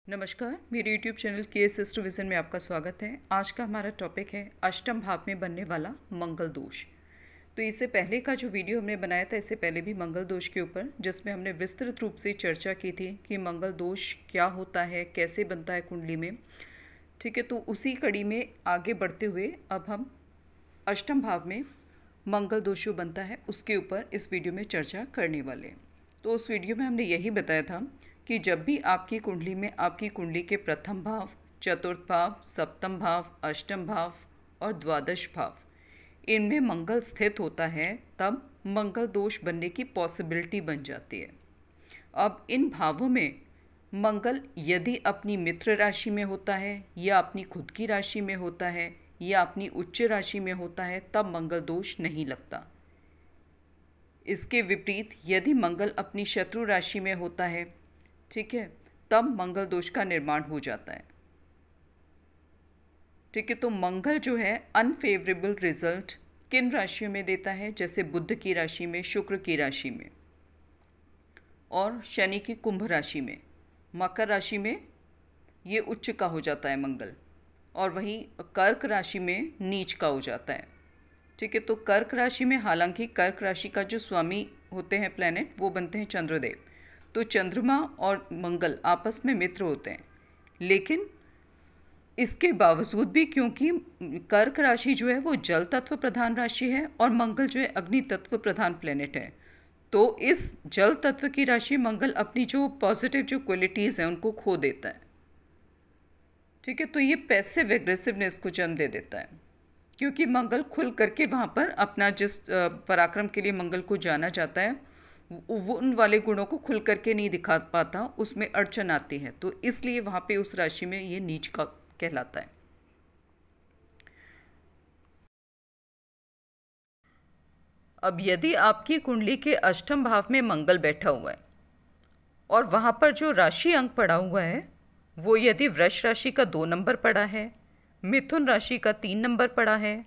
नमस्कार, मेरे YouTube channel KS एस्ट्रोविजन में आपका स्वागत है। आज का हमारा टॉपिक है अष्टम भाव में बनने वाला मंगल दोष। तो इससे पहले का जो वीडियो हमने बनाया था, इससे पहले भी मंगल दोष के ऊपर, जिसमें हमने विस्तृत रूप से चर्चा की थी कि मंगल दोष क्या होता है, कैसे बनता है कुंडली में। ठीक है, तो उसी कड़ी में आगे बढ़ते हुए अब हम अष्टम भाव में मंगल दोष जो बनता है उसके ऊपर इस वीडियो में चर्चा करने वाले हैं। तो उस वीडियो में हमने यही बताया था कि जब भी आपकी कुंडली में आपकी कुंडली के प्रथम भाव, चतुर्थ भाव, सप्तम भाव, अष्टम भाव और द्वादश भाव, इनमें मंगल स्थित होता है, तब मंगल दोष बनने की पॉसिबिलिटी बन जाती है। अब इन भावों में मंगल यदि अपनी मित्र राशि में होता है या अपनी खुद की राशि में होता है या अपनी उच्च राशि में होता है, तब मंगल दोष नहीं लगता। इसके विपरीत यदि मंगल अपनी शत्रु राशि में होता है, ठीक है, तब मंगल दोष का निर्माण हो जाता है। ठीक है, तो मंगल जो है अनफेवरेबल रिजल्ट किन राशियों में देता है, जैसे बुध की राशि में, शुक्र की राशि में और शनि की कुंभ राशि में। मकर राशि में ये उच्च का हो जाता है मंगल, और वहीं कर्क राशि में नीच का हो जाता है। ठीक है, तो कर्क राशि में, हालांकि कर्क राशि का जो स्वामी होते हैं प्लैनेट, वो बनते हैं चंद्रदेव, तो चंद्रमा और मंगल आपस में मित्र होते हैं। लेकिन इसके बावजूद भी, क्योंकि कर्क राशि जो है वो जल तत्व प्रधान राशि है और मंगल जो है अग्नि तत्व प्रधान प्लेनेट है, तो इस जल तत्व की राशि मंगल अपनी जो पॉजिटिव जो क्वालिटीज़ हैं उनको खो देता है। ठीक है, तो ये पैसिव एग्रेसिवनेस को जन्म दे देता है, क्योंकि मंगल खुल करके वहाँ पर अपना जिस पराक्रम के लिए मंगल को जाना जाता है, वो उन वाले गुणों को खुल करके नहीं दिखा पाता, उसमें अड़चन आती है, तो इसलिए वहाँ पे उस राशि में ये नीच का कहलाता है। अब यदि आपकी कुंडली के अष्टम भाव में मंगल बैठा हुआ है और वहाँ पर जो राशि अंक पड़ा हुआ है वो यदि वृष राशि का 2 नंबर पड़ा है, मिथुन राशि का 3 नंबर पड़ा है,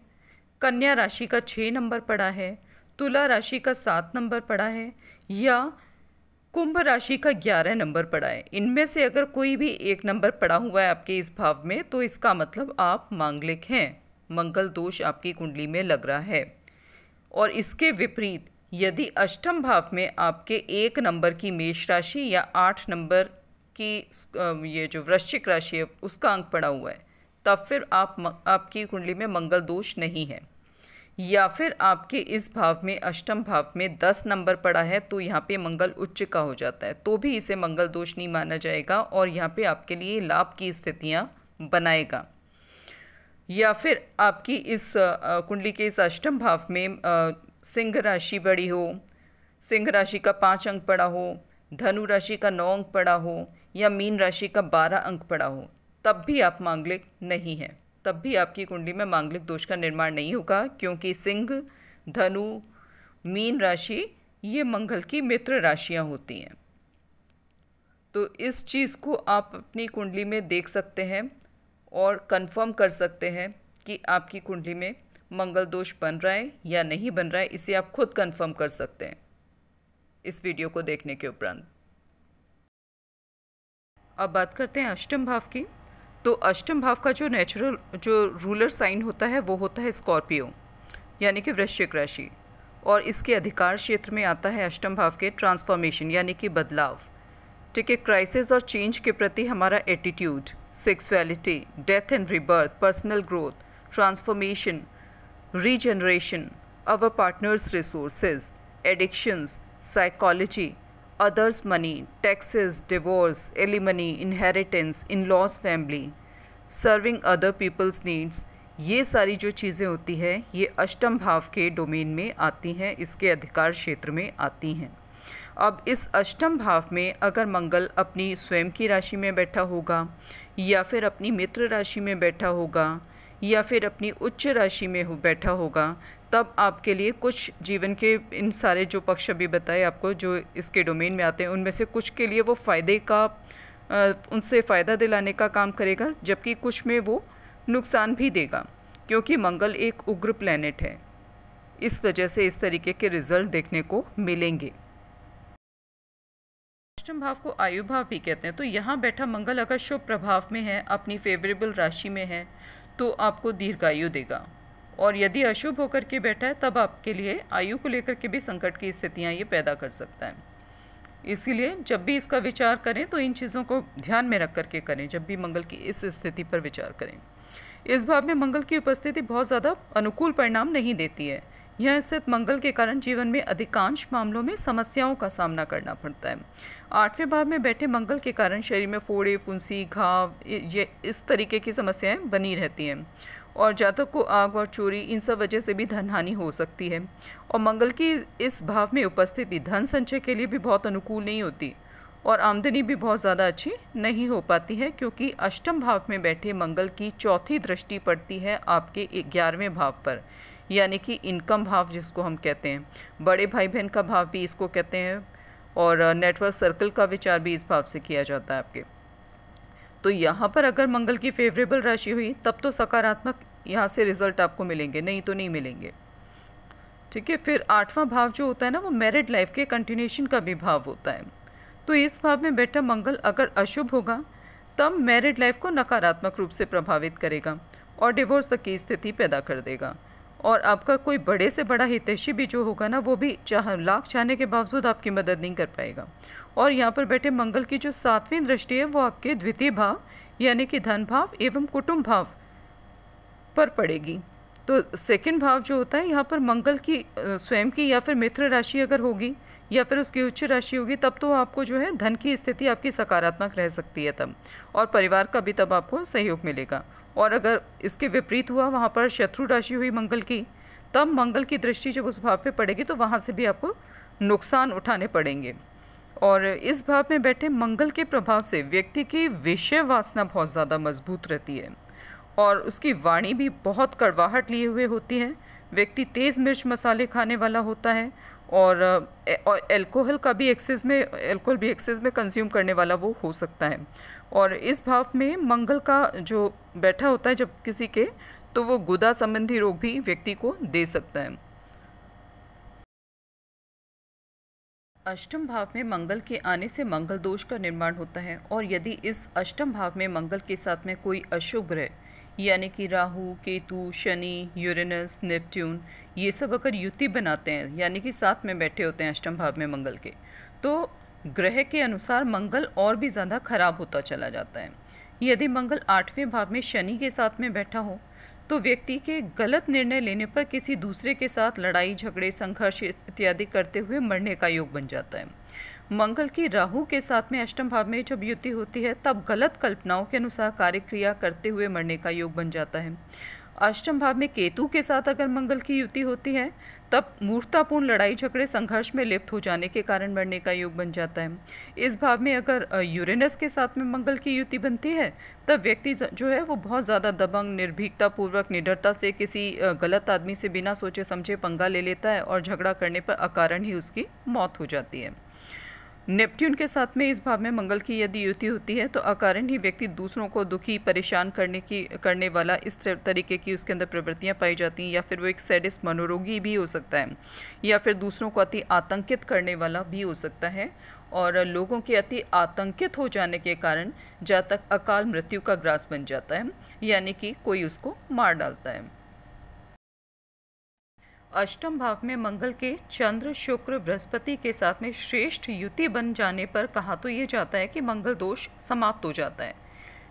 कन्या राशि का 6 नंबर पड़ा है, तुला राशि का 7 नंबर पड़ा है या कुंभ राशि का 11 नंबर पड़ा है, इनमें से अगर कोई भी एक नंबर पड़ा हुआ है आपके इस भाव में, तो इसका मतलब आप मांगलिक हैं, मंगल दोष आपकी कुंडली में लग रहा है। और इसके विपरीत यदि अष्टम भाव में आपके 1 नंबर की मेष राशि या 8 नंबर की ये जो वृश्चिक राशि है उसका अंक पड़ा हुआ है, तब फिर आपकी कुंडली में मंगल दोष नहीं है। या फिर आपके इस भाव में, अष्टम भाव में 10 नंबर पड़ा है, तो यहाँ पे मंगल उच्च का हो जाता है, तो भी इसे मंगल दोष नहीं माना जाएगा और यहाँ पे आपके लिए लाभ की स्थितियाँ बनाएगा। या फिर आपकी इस कुंडली के इस अष्टम भाव में सिंह राशि बड़ी हो, सिंह राशि का 5 अंक पड़ा हो, धनु राशि का 9 अंक पड़ा हो या मीन राशि का 12 अंक पड़ा हो, तब भी आप मांगलिक नहीं हैं, तब भी आपकी कुंडली में मांगलिक दोष का निर्माण नहीं होगा, क्योंकि सिंह, धनु, मीन राशि ये मंगल की मित्र राशियां होती हैं। तो इस चीज़ को आप अपनी कुंडली में देख सकते हैं और कंफर्म कर सकते हैं कि आपकी कुंडली में मंगल दोष बन रहा है या नहीं बन रहा है, इसे आप खुद कंफर्म कर सकते हैं इस वीडियो को देखने के उपरांत। अब बात करते हैं अष्टम भाव की। तो अष्टम भाव का जो नेचुरल जो रूलर साइन होता है वो होता है स्कॉर्पियो, यानी कि वृश्चिक राशि, और इसके अधिकार क्षेत्र में आता है अष्टम भाव के ट्रांसफॉर्मेशन, यानी कि बदलाव। ठीक है, क्राइसिस और चेंज के प्रति हमारा attitude, sexuality, death and rebirth, personal growth, transformation, regeneration, our partners resources, addictions, psychology, others money, taxes, divorce, alimony, inheritance, in-laws family, serving other people's needs, ये सारी जो चीज़ें होती हैं ये अष्टम भाव के डोमेन में आती हैं, इसके अधिकार क्षेत्र में आती हैं। अब इस अष्टम भाव में अगर मंगल अपनी स्वयं की राशि में बैठा होगा या फिर अपनी मित्र राशि में बैठा होगा या फिर अपनी उच्च राशि में बैठा होगा, तब आपके लिए कुछ जीवन के इन सारे जो पक्ष अभी बताए आपको जो इसके डोमेन में आते हैं, उनमें से कुछ के लिए वो फ़ायदे का उनसे फ़ायदा दिलाने का काम करेगा, जबकि कुछ में वो नुकसान भी देगा, क्योंकि मंगल एक उग्र प्लैनेट है। इस वजह से इस तरीके के रिजल्ट देखने को मिलेंगे। अष्टम भाव को आयु भाव भी कहते हैं। तो यहाँ बैठा मंगल अगर शुभ प्रभाव में है, अपनी फेवरेबल राशि में है, तो आपको दीर्घायु देगा। और यदि अशुभ होकर के बैठा है तब आपके लिए आयु को लेकर के भी संकट की स्थितियाँ ये पैदा कर सकता है। इसीलिए जब भी इसका विचार करें तो इन चीज़ों को ध्यान में रख करके करें, जब भी मंगल की इस स्थिति पर विचार करें। इस भाव में मंगल की उपस्थिति बहुत ज़्यादा अनुकूल परिणाम नहीं देती है। यह स्थित मंगल के कारण जीवन में अधिकांश मामलों में समस्याओं का सामना करना पड़ता है। 8वें भाव में बैठे मंगल के कारण शरीर में फोड़े, फुंसी, घाव, ये इस तरीके की समस्याएं बनी रहती हैं और जातक को आग और चोरी, इन सब वजह से भी धन हानि हो सकती है। और मंगल की इस भाव में उपस्थिति धन संचय के लिए भी बहुत अनुकूल नहीं होती और आमदनी भी बहुत ज़्यादा अच्छी नहीं हो पाती है, क्योंकि अष्टम भाव में बैठे मंगल की चौथी दृष्टि पड़ती है आपके 11वें भाव पर, यानी कि इनकम भाव जिसको हम कहते हैं। बड़े भाई बहन का भाव भी इसको कहते हैं और नेटवर्क सर्कल का विचार भी इस भाव से किया जाता है आपके। तो यहाँ पर अगर मंगल की फेवरेबल राशि हुई तब तो सकारात्मक यहाँ से रिजल्ट आपको मिलेंगे, नहीं तो नहीं मिलेंगे। ठीक है। फिर 8वां भाव जो होता है ना, वो मैरिड लाइफ के कंटिन्यूएशन का भी भाव होता है। तो इस भाव में बैठा मंगल अगर अशुभ होगा तब मैरिड लाइफ को नकारात्मक रूप से प्रभावित करेगा और डिवोर्स तक की स्थिति पैदा कर देगा। और आपका कोई बड़े से बड़ा हितैषी भी जो होगा ना, वो भी लाख चाहने के बावजूद आपकी मदद नहीं कर पाएगा। और यहाँ पर बैठे मंगल की जो 7वीं दृष्टि है वो आपके द्वितीय भाव यानी कि धन भाव एवं कुटुंब भाव पर पड़ेगी। तो सेकंड भाव जो होता है, यहाँ पर मंगल की स्वयं की या फिर मित्र राशि अगर होगी या फिर उसकी उच्च राशि होगी तब तो आपको जो है धन की स्थिति आपकी सकारात्मक रह सकती है तब, और परिवार का भी तब आपको सहयोग मिलेगा। और अगर इसके विपरीत हुआ, वहाँ पर शत्रु राशि हुई मंगल की, तब मंगल की दृष्टि जब उस भाव पे पड़ेगी तो वहाँ से भी आपको नुकसान उठाने पड़ेंगे। और इस भाव में बैठे मंगल के प्रभाव से व्यक्ति की विषय वासना बहुत ज़्यादा मजबूत रहती है और उसकी वाणी भी बहुत कड़वाहट लिए हुए होती है। व्यक्ति तेज़ मिर्च मसाले खाने वाला होता है और अल्कोहल भी एक्सेस में कंज्यूम करने वाला वो हो सकता है। और इस भाव में मंगल का जो बैठा होता है जब किसी के, तो वो गुदा संबंधी रोग भी व्यक्ति को दे सकता है। अष्टम भाव में मंगल के आने से मंगल दोष का निर्माण होता है और यदि इस अष्टम भाव में मंगल के साथ में कोई अशुभ ग्रह यानी कि राहु, केतु, शनि, यूरेनस, नेपट्यून, ये सब अगर युति बनाते हैं यानी कि साथ में बैठे होते हैं अष्टम भाव में मंगल के, तो ग्रह के अनुसार मंगल और भी ज़्यादा खराब होता चला जाता है। यदि मंगल 8वें भाव में शनि के साथ में बैठा हो तो व्यक्ति के गलत निर्णय लेने पर किसी दूसरे के साथ लड़ाई झगड़े, संघर्ष इत्यादि करते हुए मरने का योग बन जाता है। मंगल की राहु के साथ में अष्टम भाव में जब युति होती है तब गलत कल्पनाओं के अनुसार कार्य क्रिया करते हुए मरने का योग बन जाता है। अष्टम भाव में केतु के साथ अगर मंगल की युति होती है तब मूर्खतापूर्ण लड़ाई झगड़े संघर्ष में लिप्त हो जाने के कारण मरने का योग बन जाता है। इस भाव में अगर यूरेनस के साथ में मंगल की युति बनती है तब व्यक्ति जो है वो बहुत ज़्यादा दबंग, निर्भीकता पूर्वक, निडरता से किसी गलत आदमी से बिना सोचे समझे पंगा ले लेता है और झगड़ा करने पर अकारण ही उसकी मौत हो जाती है। नेपट्यून के साथ में इस भाव में मंगल की यदि युति होती है तो अकारण ही व्यक्ति दूसरों को दुखी, परेशान करने वाला इस तरीके की उसके अंदर प्रवृत्तियां पाई जाती हैं, या फिर वो एक सैडिस्ट, मनोरोगी भी हो सकता है, या फिर दूसरों को अति आतंकित करने वाला भी हो सकता है। और लोगों के अति आतंकित हो जाने के कारण जातक अकाल मृत्यु का ग्रास बन जाता है, यानी कि कोई उसको मार डालता है। अष्टम भाव में मंगल के चंद्र, शुक्र, बृहस्पति के साथ में श्रेष्ठ युति बन जाने पर कहा तो ये जाता है कि मंगल दोष समाप्त हो जाता है।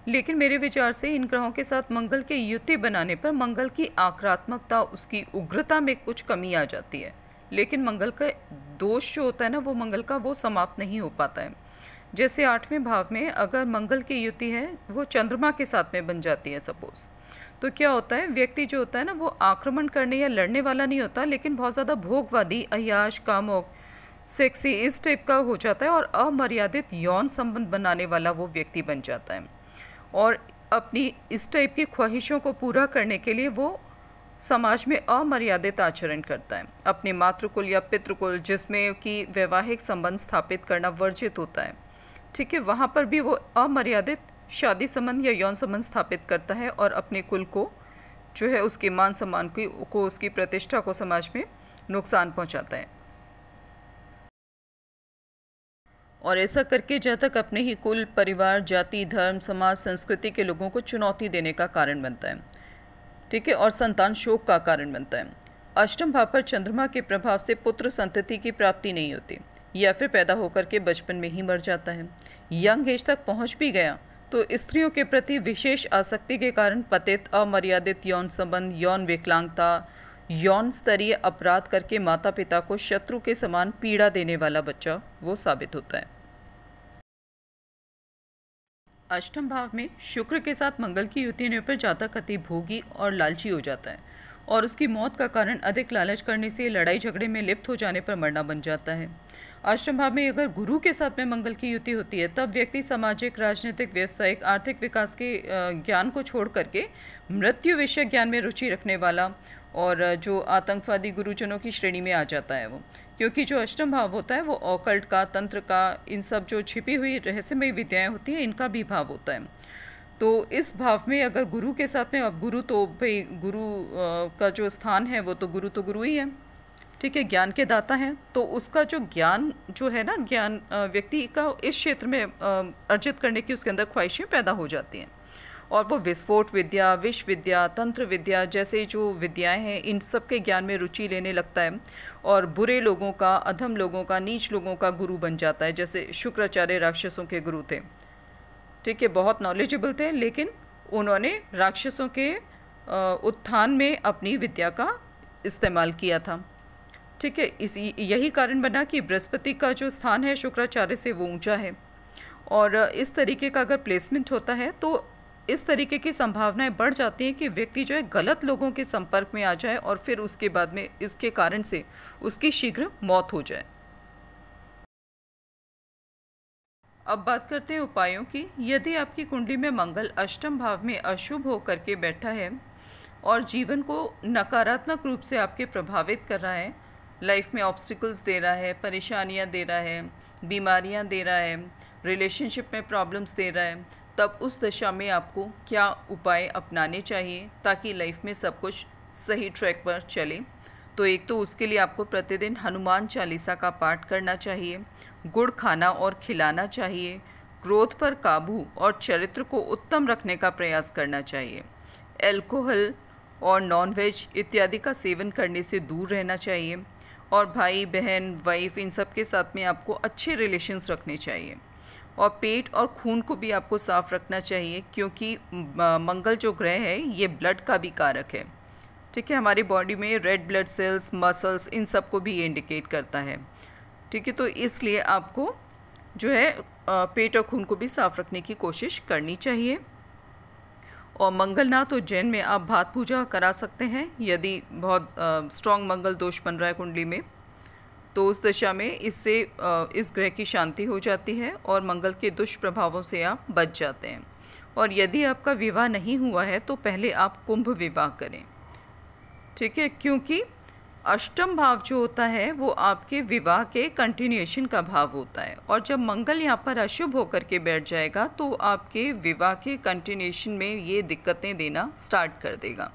लेकिन मेरे विचार से इन ग्रहों के साथ मंगल के युति बनाने पर मंगल की आक्रामकता, उसकी उग्रता में कुछ कमी आ जाती है, लेकिन मंगल का दोष जो होता है ना, वो मंगल का वो समाप्त नहीं हो पाता है। जैसे 8वें भाव में अगर मंगल की युति है वो चंद्रमा के साथ में बन जाती है सपोज, तो क्या होता है, व्यक्ति जो होता है ना वो आक्रमण करने या लड़ने वाला नहीं होता, लेकिन बहुत ज़्यादा भोगवादी, अय्याश, कामुक, सेक्सी, इस टाइप का हो जाता है और अमर्यादित यौन संबंध बनाने वाला वो व्यक्ति बन जाता है। और अपनी इस टाइप की ख्वाहिशों को पूरा करने के लिए वो समाज में अमर्यादित आचरण करता है। अपने मातृकुल या पितृकुल जिसमें कि वैवाहिक संबंध स्थापित करना वर्जित होता है, ठीक है, वहाँ पर भी वो अमर्यादित शादी संबंध या यौन संबंध स्थापित करता है और अपने कुल को जो है उसके मान सम्मान को उसकी प्रतिष्ठा को समाज में नुकसान पहुंचाता है। और ऐसा करके जातक अपने ही कुल, परिवार, जाति, धर्म, समाज, संस्कृति के लोगों को चुनौती देने का कारण बनता है। ठीक है, और संतान शोक का कारण बनता है। अष्टम भाव पर चंद्रमा के प्रभाव से पुत्र संतति की प्राप्ति नहीं होती, या फिर पैदा होकर के बचपन में ही मर जाता है। यंग एज तक पहुंच भी गया तो स्त्रियों के प्रति विशेष आसक्ति के कारण पतित, अमर्यादित यौन संबंध, यौन विकलांगता, यौन स्तरीय अपराध करके माता पिता को शत्रु के समान पीड़ा देने वाला बच्चा वो साबित होता है। अष्टम भाव में शुक्र के साथ मंगल की युति होने पर जातक अति भोगी और लालची हो जाता है, और उसकी मौत का कारण अधिक लालच करने से, लड़ाई झगड़े में लिप्त हो जाने पर मरना बन जाता है। अष्टम भाव में अगर गुरु के साथ में मंगल की युति होती है तब व्यक्ति सामाजिक, राजनीतिक, व्यावसायिक, आर्थिक विकास के ज्ञान को छोड़ करके मृत्यु विषय ज्ञान में रुचि रखने वाला और जो आतंकवादी गुरुजनों की श्रेणी में आ जाता है वो, क्योंकि जो अष्टम भाव होता है वो ऑकल्ट का, तंत्र का, इन सब जो छिपी हुई रहस्यमयी विद्याएं होती हैं इनका भी भाव होता है। तो इस भाव में अगर गुरु के साथ में, अब गुरु तो भाई गुरु का जो स्थान है वो तो गुरु ही है, ठीक है, ज्ञान के दाता हैं, तो उसका जो ज्ञान जो है ना, ज्ञान व्यक्ति का इस क्षेत्र में अर्जित करने की उसके अंदर ख्वाहिशें पैदा हो जाती हैं, और वो विस्फोट विद्या, विश्व विद्या, तंत्र विद्या जैसे जो विद्याएं हैं इन सब के ज्ञान में रुचि लेने लगता है, और बुरे लोगों का, अधम लोगों का, नीच लोगों का गुरु बन जाता है। जैसे शुक्राचार्य राक्षसों के गुरु थे, ठीक है, बहुत नॉलेजेबल थे, लेकिन उन्होंने राक्षसों के उत्थान में अपनी विद्या का इस्तेमाल किया था। ठीक है, यही कारण बना कि बृहस्पति का जो स्थान है शुक्राचार्य से वो ऊंचा है, और इस तरीके का अगर प्लेसमेंट होता है तो इस तरीके की संभावनाएं बढ़ जाती हैं कि व्यक्ति जो है गलत लोगों के संपर्क में आ जाए और फिर उसके बाद में इसके कारण से उसकी शीघ्र मौत हो जाए। अब बात करते हैं उपायों की। यदि आपकी कुंडली में मंगल अष्टम भाव में अशुभ होकर के बैठा है और जीवन को नकारात्मक रूप से आपके प्रभावित कर रहा है, लाइफ में ऑब्स्टिकल्स दे रहा है, परेशानियां दे रहा है, बीमारियां दे रहा है, रिलेशनशिप में प्रॉब्लम्स दे रहा है, तब उस दशा में आपको क्या उपाय अपनाने चाहिए ताकि लाइफ में सब कुछ सही ट्रैक पर चले। तो एक तो उसके लिए आपको प्रतिदिन हनुमान चालीसा का पाठ करना चाहिए, गुड़ खाना और खिलाना चाहिए, क्रोध पर काबू और चरित्र को उत्तम रखने का प्रयास करना चाहिए, अल्कोहल और नॉनवेज इत्यादि का सेवन करने से दूर रहना चाहिए, और भाई बहन, वाइफ, इन सब के साथ में आपको अच्छे रिलेशंस रखने चाहिए, और पेट और खून को भी आपको साफ रखना चाहिए, क्योंकि मंगल जो ग्रह है ये ब्लड का भी कारक है। ठीक है, हमारी बॉडी में रेड ब्लड सेल्स, मसल्स, इन सब को भी ये इंडिकेट करता है। ठीक है, तो इसलिए आपको जो है पेट और खून को भी साफ रखने की कोशिश करनी चाहिए। और मंगलनाथ उज्जैन में आप भात पूजा करा सकते हैं यदि बहुत स्ट्रॉन्ग मंगल दोष बन रहा है कुंडली में, तो उस दशा में इससे इस ग्रह की शांति हो जाती है और मंगल के दुष्प्रभावों से आप बच जाते हैं। और यदि आपका विवाह नहीं हुआ है तो पहले आप कुंभ विवाह करें। ठीक है, क्योंकि अष्टम भाव जो होता है वो आपके विवाह के कंटिन्यूएशन का भाव होता है, और जब मंगल यहाँ पर अशुभ होकर के बैठ जाएगा तो आपके विवाह के कंटिन्यूएशन में ये दिक्कतें देना स्टार्ट कर देगा।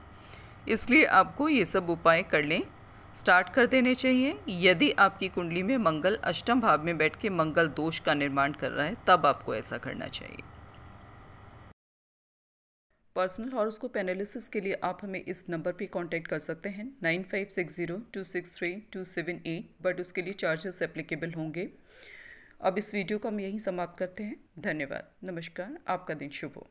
इसलिए आपको ये सब उपाय करने स्टार्ट कर देने चाहिए। यदि आपकी कुंडली में मंगल अष्टम भाव में बैठ के मंगल दोष का निर्माण कर रहा है तब आपको ऐसा करना चाहिए। पर्सनल हॉरोस्कोप एनालिसिस के लिए आप हमें इस नंबर पे कांटेक्ट कर सकते हैं 9560263278, बट उसके लिए चार्जेस एप्लीकेबल होंगे। अब इस वीडियो को हम यहीं समाप्त करते हैं। धन्यवाद, नमस्कार, आपका दिन शुभ हो।